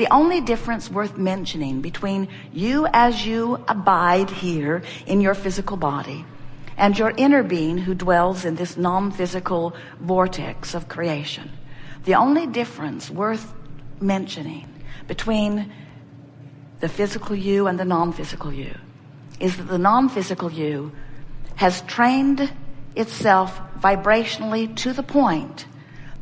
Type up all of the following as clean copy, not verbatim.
the only difference worth mentioning between you as you abide here in your physical body and your inner being who dwells in this non-physical vortex of creation, the only difference worth mentioning between the physical you and the non-physical you is that the non-physical you has trained itself vibrationally to the point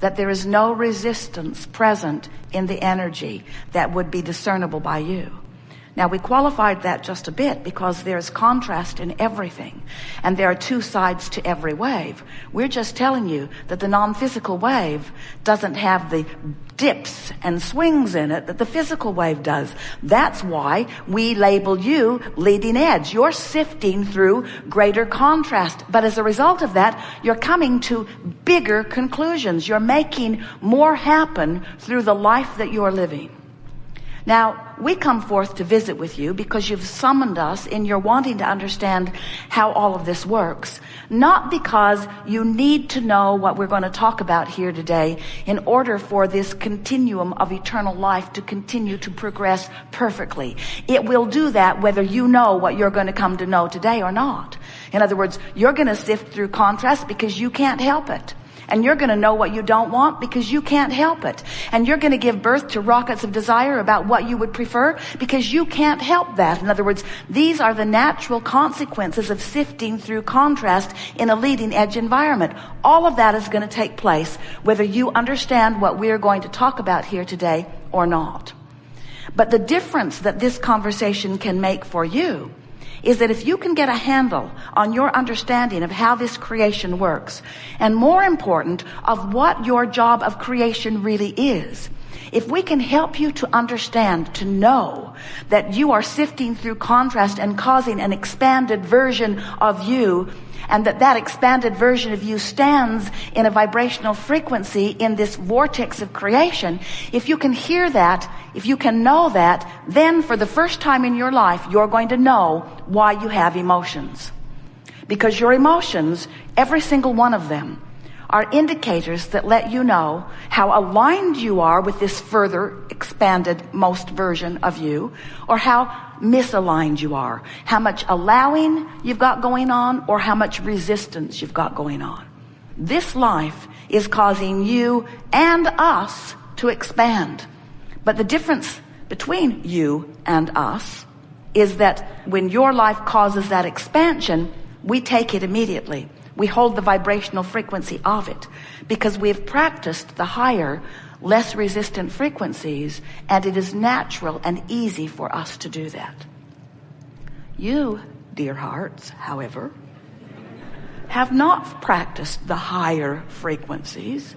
that there is no resistance present in the energy that would be discernible by you. Now, we qualified that just a bit because there's contrast in everything, and there are two sides to every wave. We're just telling you that the non-physical wave doesn't have the dips and swings in it that the physical wave does. That's why we label you leading edge. You're sifting through greater contrast, but as a result of that, you're coming to bigger conclusions. You're making more happen through the life that you're living. Now, we come forth to visit with you because you've summoned us in your wanting to understand how all of this works, not because you need to know what we're going to talk about here today in order for this continuum of eternal life to continue to progress perfectly. It will do that whether you know what you're going to come to know today or not. In other words, you're going to sift through contrast because you can't help it. And you're going to know what you don't want because you can't help it. And you're going to give birth to rockets of desire about what you would prefer because you can't help that. In other words, these are the natural consequences of sifting through contrast in a leading edge environment. All of that is going to take place whether you understand what we're going to talk about here today or not. But the difference that this conversation can make for you is that if you can get a handle on your understanding of how this creation works, and more important, of what your job of creation really is, if we can help you to understand, to know that you are sifting through contrast and causing an expanded version of you, and that expanded version of you stands in a vibrational frequency in this vortex of creation, if you can hear that, if you can know that, then for the first time in your life, you're going to know why you have emotions. Because your emotions, every single one of them, are indicators that let you know how aligned you are with this further expanded most version of you, or how misaligned you are, how much allowing you've got going on, or how much resistance you've got going on. This life is causing you and us to expand. But the difference between you and us is that when your life causes that expansion, we take it immediately. We hold the vibrational frequency of it because we've practiced the higher, less resistant frequencies, and it is natural and easy for us to do that. You, dear hearts, however, have not practiced the higher frequencies.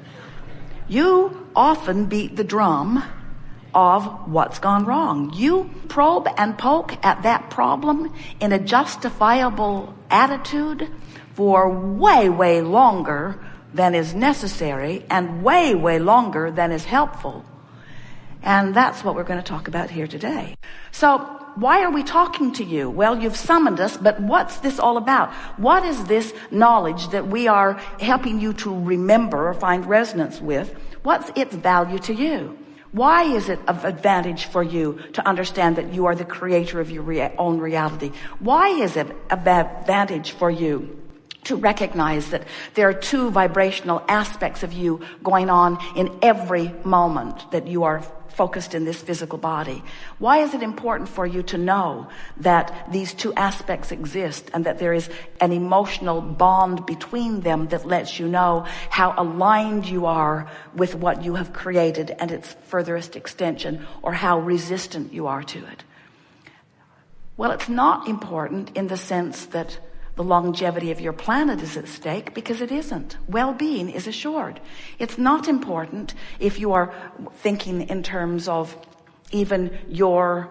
You often beat the drum of what's gone wrong. You probe and poke at that problem in a justifiable attitude for way, way longer than is necessary and way, way longer than is helpful. And that's what we're going to talk about here today. So why are we talking to you? Well, you've summoned us, but what's this all about? What is this knowledge that we are helping you to remember or find resonance with? What's its value to you? Why is it of advantage for you to understand that you are the creator of your own reality? Why is it of advantage for you to recognize that there are two vibrational aspects of you going on in every moment that you are focused in this physical body? Why is it important for you to know that these two aspects exist and that there is an emotional bond between them that lets you know how aligned you are with what you have created and its furthest extension, or how resistant you are to it? Well, it's not important in the sense that the longevity of your planet is at stake, because it isn't. Well-being is assured. It's not important if you are thinking in terms of even your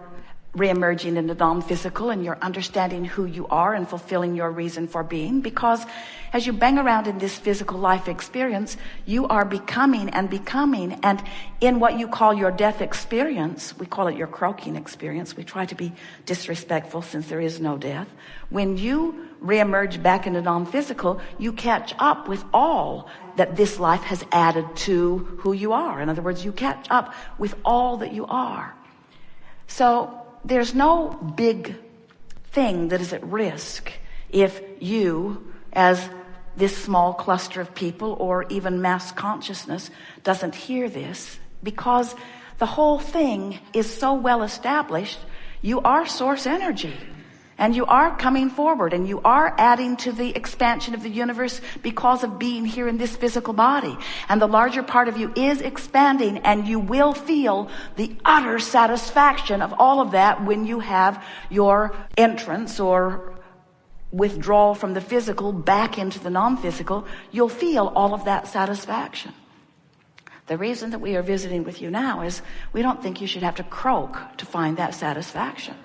reemerging in the non-physical and you're understanding who you are and fulfilling your reason for being, because as you bang around in this physical life experience, you are becoming, and in what you call your death experience, we call it your croaking experience. We try to be disrespectful since there is no death. When you reemerge back into non-physical, you catch up with all that this life has added to who you are. In other words, you catch up with all that you are. So there's no big thing that is at risk if you, as this small cluster of people or even mass consciousness, doesn't hear this, because the whole thing is so well established. You are source energy, and you are coming forward, and you are adding to the expansion of the universe because of being here in this physical body. And the larger part of you is expanding, and you will feel the utter satisfaction of all of that when you have your entrance or withdrawal from the physical back into the non-physical. You'll feel all of that satisfaction. The reason that we are visiting with you now is we don't think you should have to croak to find that satisfaction.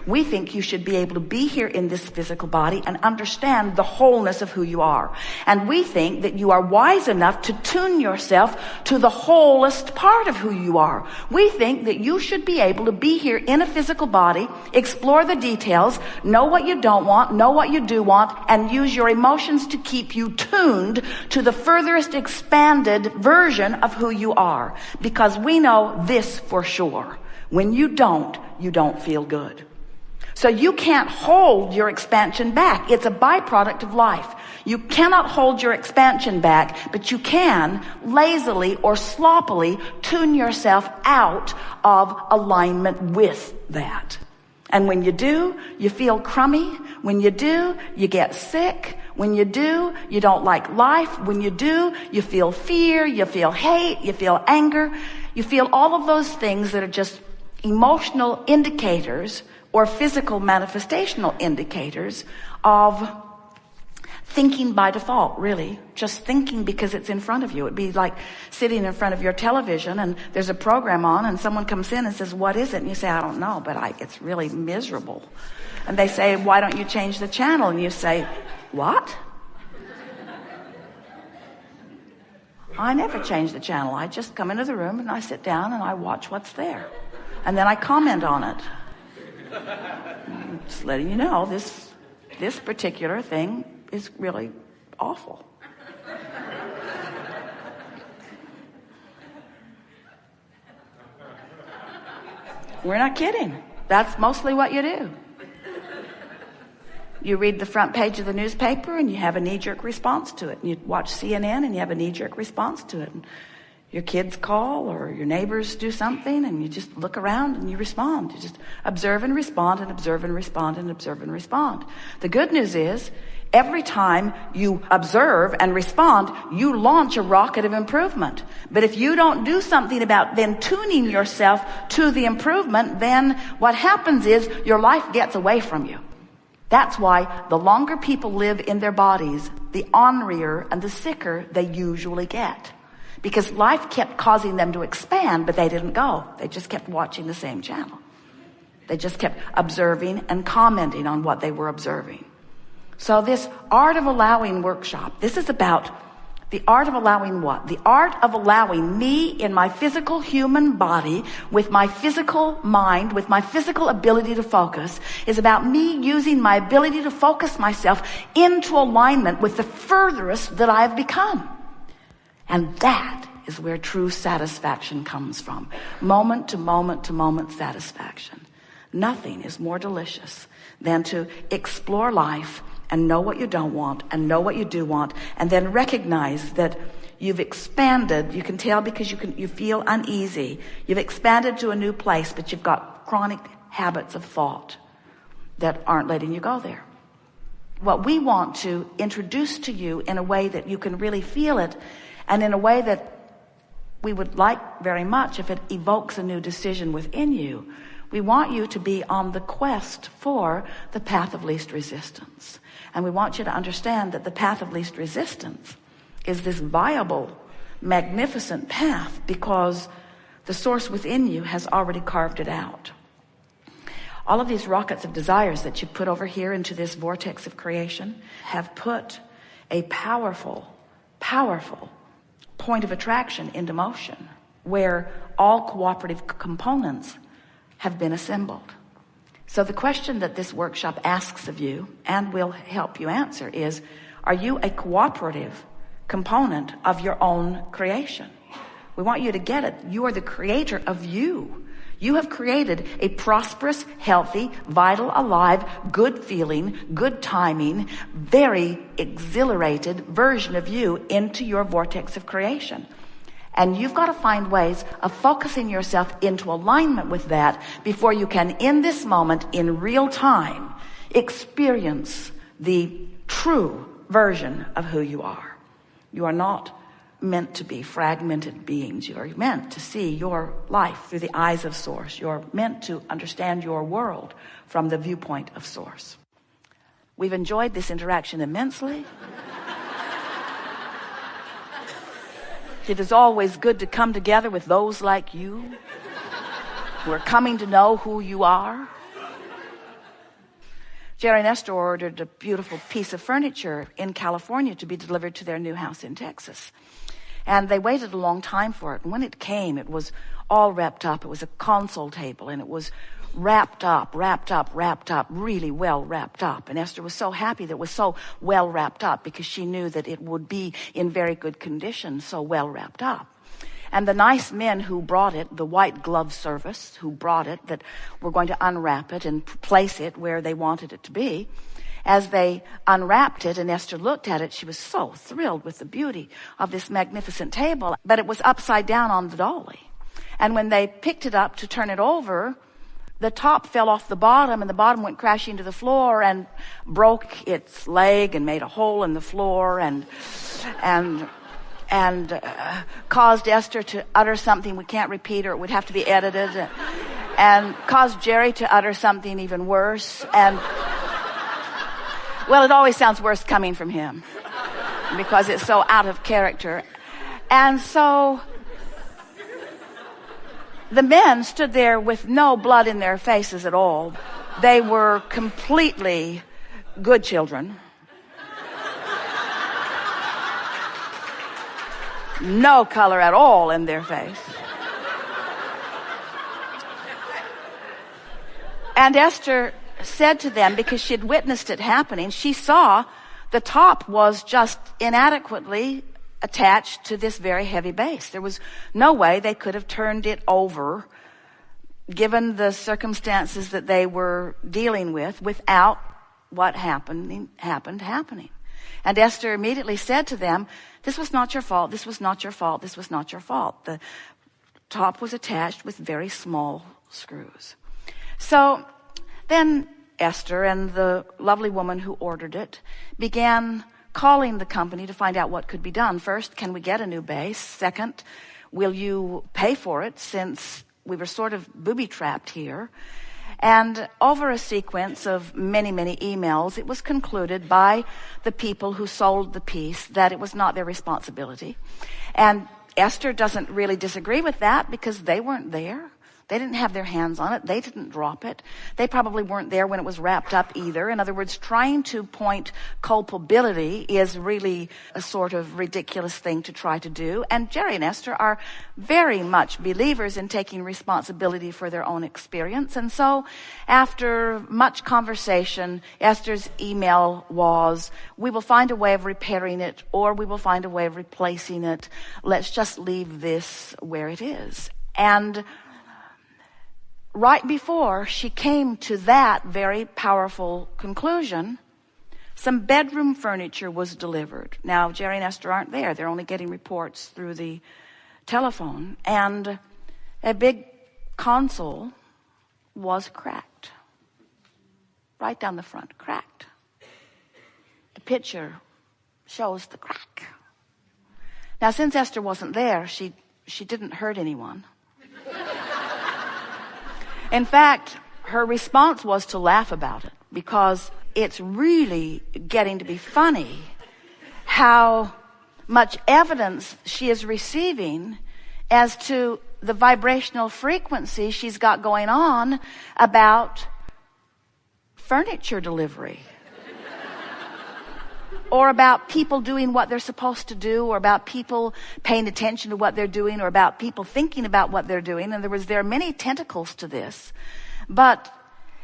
We think you should be able to be here in this physical body and understand the wholeness of who you are. And we think that you are wise enough to tune yourself to the wholest part of who you are. We think that you should be able to be here in a physical body, explore the details, know what you don't want, know what you do want, and use your emotions to keep you tuned to the furthest expanded version of who you are. Because we know this for sure. When you don't feel good. So you can't hold your expansion back. It's a byproduct of life. You cannot hold your expansion back, but you can lazily or sloppily tune yourself out of alignment with that. And when you do, you feel crummy. When you do, you get sick. When you do, you don't like life. When you do, you feel fear, you feel hate, you feel anger. You feel all of those things that are just emotional indicators or physical manifestational indicators of thinking by default, really. Just thinking because it's in front of you. It'd be like sitting in front of your television and there's a program on and someone comes in and says, what is it? And you say, I don't know, but it's really miserable. And they say, why don't you change the channel? And you say, what? I never change the channel. I just come into the room and I sit down and I watch what's there. And then I comment on it. Just letting you know, this particular thing is really awful. We're not kidding. That's mostly what you do. You read the front page of the newspaper and you have a knee-jerk response to it. And you watch CNN and you have a knee-jerk response to it. And your kids call or your neighbors do something and you just look around and you respond. You just observe and respond and observe and respond and observe and respond. The good news is every time you observe and respond, you launch a rocket of improvement. But if you don't do something about then tuning yourself to the improvement, then what happens is your life gets away from you. That's why the longer people live in their bodies, the ornerier and the sicker they usually get. Because life kept causing them to expand, but they didn't go. They just kept watching the same channel. They just kept observing and commenting on what they were observing. So this Art of Allowing workshop, this is about the art of allowing what? The art of allowing me in my physical human body, with my physical mind, with my physical ability to focus, is about me using my ability to focus myself into alignment with the furthest that I've become. And that is where true satisfaction comes from. Moment to moment to moment satisfaction. Nothing is more delicious than to explore life and know what you don't want and know what you do want, and then recognize that you've expanded. You can tell because you feel uneasy. You've expanded to a new place, but you've got chronic habits of thought that aren't letting you go there. What we want to introduce to you in a way that you can really feel it, and in a way that we would like very much if it evokes a new decision within you, we want you to be on the quest for the path of least resistance. And we want you to understand that the path of least resistance is this viable, magnificent path because the source within you has already carved it out. All of these rockets of desires that you put over here into this vortex of creation have put a powerful, powerful point of attraction into motion, where all cooperative components have been assembled. So the question that this workshop asks of you, and will help you answer, is, are you a cooperative component of your own creation? We want you to get it. You are the creator of you. You have created a prosperous, healthy, vital, alive, good feeling, good timing, very exhilarated version of you into your vortex of creation. And you've got to find ways of focusing yourself into alignment with that before you can, in this moment, in real time, experience the true version of who you are. You are not meant to be fragmented beings. You are meant to see your life through the eyes of Source. You're meant to understand your world from the viewpoint of Source. We've enjoyed this interaction immensely. It is always good to come together with those like you who are coming to know who you are. Jerry and Esther ordered a beautiful piece of furniture in California to be delivered to their new house in Texas. And they waited a long time for it. And when it came, it was all wrapped up. It was a console table, and it was wrapped up, really well wrapped up. And Esther was so happy that it was so well wrapped up because she knew that it would be in very good condition, so well wrapped up. And the nice men who brought it, the white glove service who brought it, that were going to unwrap it and place it where they wanted it to be, as they unwrapped it and Esther looked at it, she was so thrilled with the beauty of this magnificent table, but it was upside down on the dolly. And when they picked it up to turn it over, the top fell off the bottom, and the bottom went crashing to the floor and broke its leg and made a hole in the floor and caused Esther to utter something we can't repeat, or it would have to be edited, and caused Jerry to utter something even worse. And well, it always sounds worse coming from him because it's so out of character. And so the men stood there with no blood in their faces at all. They were completely good children. No color at all in their face. And Esther said to them, because she had witnessed it happening, she saw the top was just inadequately attached to this very heavy base. There was no way they could have turned it over, given the circumstances that they were dealing with, without what happened happening. And Esther immediately said to them, this was not your fault, this was not your fault, this was not your fault. The top was attached with very small screws. So then Esther and the lovely woman who ordered it began calling the company to find out what could be done. First, can we get a new base? Second, will you pay for it, since we were sort of booby-trapped here? And over a sequence of many, many emails, it was concluded by the people who sold the piece that it was not their responsibility. And Esther doesn't really disagree with that because they weren't there. They didn't have their hands on it. They didn't drop it. They probably weren't there when it was wrapped up either. In other words, trying to point culpability is really a sort of ridiculous thing to try to do. And Jerry and Esther are very much believers in taking responsibility for their own experience. And so after much conversation, Esther's email was, we will find a way of repairing it, or we will find a way of replacing it. Let's just leave this where it is. And right before she came to that very powerful conclusion, some bedroom furniture was delivered. Now, Jerry and Esther aren't there. They're only getting reports through the telephone. And a big console was cracked. Right down the front, cracked. The picture shows the crack. Now, since Esther wasn't there, she didn't hurt anyone. In fact, her response was to laugh about it, because it's really getting to be funny how much evidence she is receiving as to the vibrational frequency she's got going on about furniture delivery, or about people doing what they're supposed to do, or about people paying attention to what they're doing, or about people thinking about what they're doing. And there are many tentacles to this. But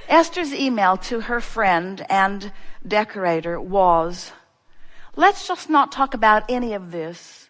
Esther's email to her friend and decorator was, let's just not talk about any of this